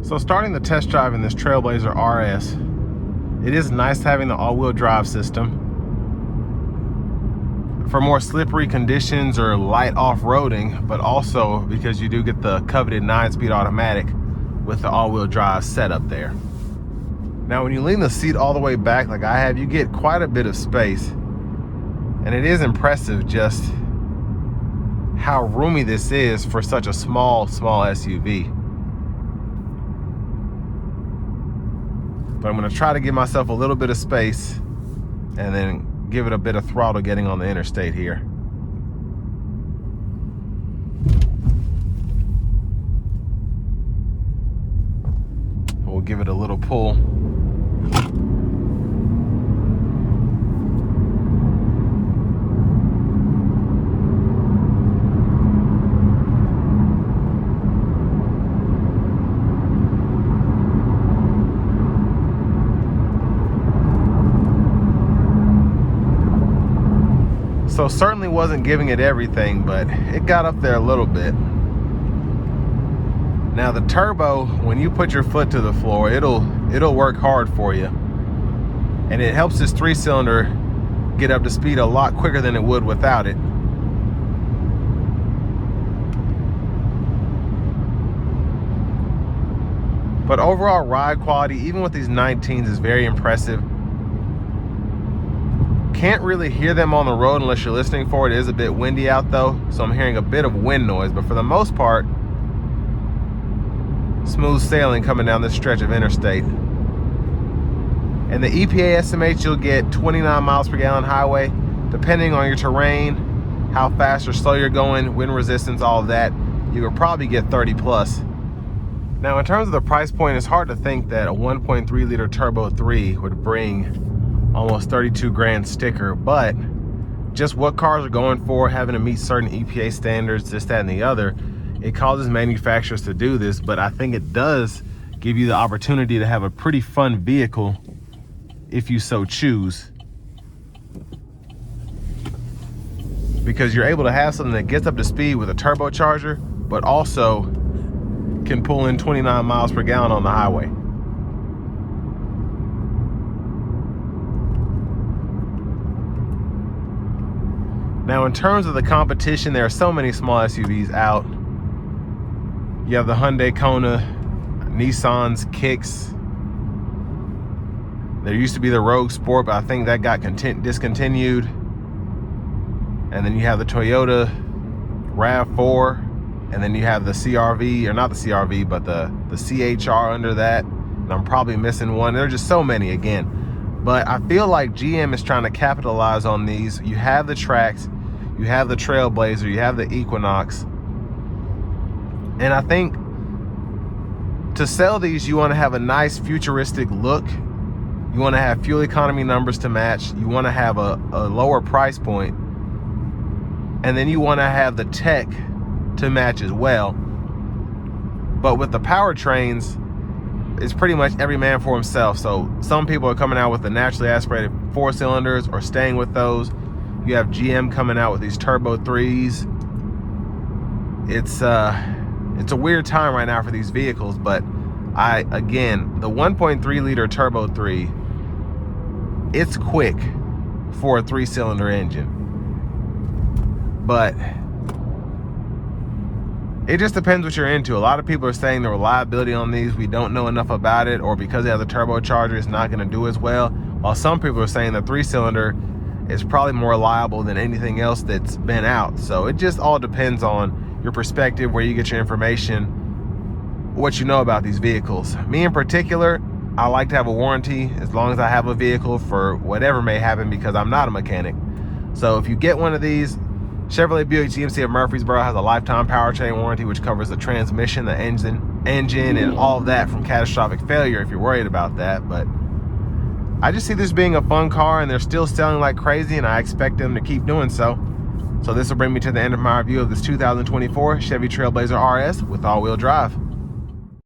So starting the test drive in this TrailBlazer RS, it is nice having the all-wheel drive system. For more slippery conditions or light off-roading, but also because you do get the coveted 9-speed automatic with the all-wheel drive setup there. Now when you lean the seat all the way back like I have, you get quite a bit of space, and it is impressive just how roomy this is for such a small SUV. But I'm going to try to give myself a little bit of space and then give it a bit of throttle getting on the interstate here. We'll give it a little pull. So certainly wasn't giving it everything, but it got up there a little bit. Now the turbo, when you put your foot to the floor, it'll work hard for you. And it helps this 3-cylinder get up to speed a lot quicker than it would without it. But overall ride quality, even with these 19s, is very impressive. Can't really hear them on the road unless you're listening for it. It is a bit windy out though, so I'm hearing a bit of wind noise, but for the most part, smooth sailing coming down this stretch of interstate. And the EPA estimates you'll get 29 miles per gallon highway, depending on your terrain, how fast or slow you're going, wind resistance, all of that. You could probably get 30 plus. Now in terms of the price point, it's hard to think that a 1.3 liter turbo 3 would bring almost 32 grand sticker, but just what cars are going for, having to meet certain EPA standards, this, that, and the other, it causes manufacturers to do this. But I think it does give you the opportunity to have a pretty fun vehicle if you so choose, because you're able to have something that gets up to speed with a turbocharger, but also can pull in 29 miles per gallon on the highway. Now in terms of the competition, there are so many small SUVs out. You have the Hyundai Kona, Nissan's Kicks. There used to be the Rogue Sport, but I think that got discontinued. And then you have the Toyota RAV4, and then you have the CRV, or not the CRV, but the CHR under that. And I'm probably missing one. There are just so many again. But I feel like GM is trying to capitalize on these. You have the Trax, you have the TrailBlazer, you have the Equinox. And I think to sell these, you want to have a nice futuristic look. You want to have fuel economy numbers to match. You want to have a lower price point. And then you want to have the tech to match as well. But with the powertrains, it's pretty much every man for himself. So some people are coming out with the naturally aspirated 4-cylinders or staying with those. You have GM coming out with these turbo 3s. It's a weird time right now for these vehicles, but again, the 1.3 liter turbo 3, it's quick for a 3-cylinder engine. But it just depends what you're into. A lot of people are saying the reliability on these, we don't know enough about it, or because it has a turbocharger, it's not going to do as well. While some people are saying the 3-cylinder is probably more reliable than anything else that's been out. So it just all depends on your perspective, where you get your information, what you know about these vehicles. Me in particular, I like to have a warranty as long as I have a vehicle for whatever may happen, because I'm not a mechanic. So if you get one of these, Chevrolet Buick GMC of Murfreesboro has a lifetime powertrain warranty, which covers the transmission, the engine, and all of that from catastrophic failure if you're worried about that. But I just see this being a fun car, and they're still selling like crazy, and I expect them to keep doing so. So this will bring me to the end of my review of this 2024 Chevy TrailBlazer RS with all-wheel drive.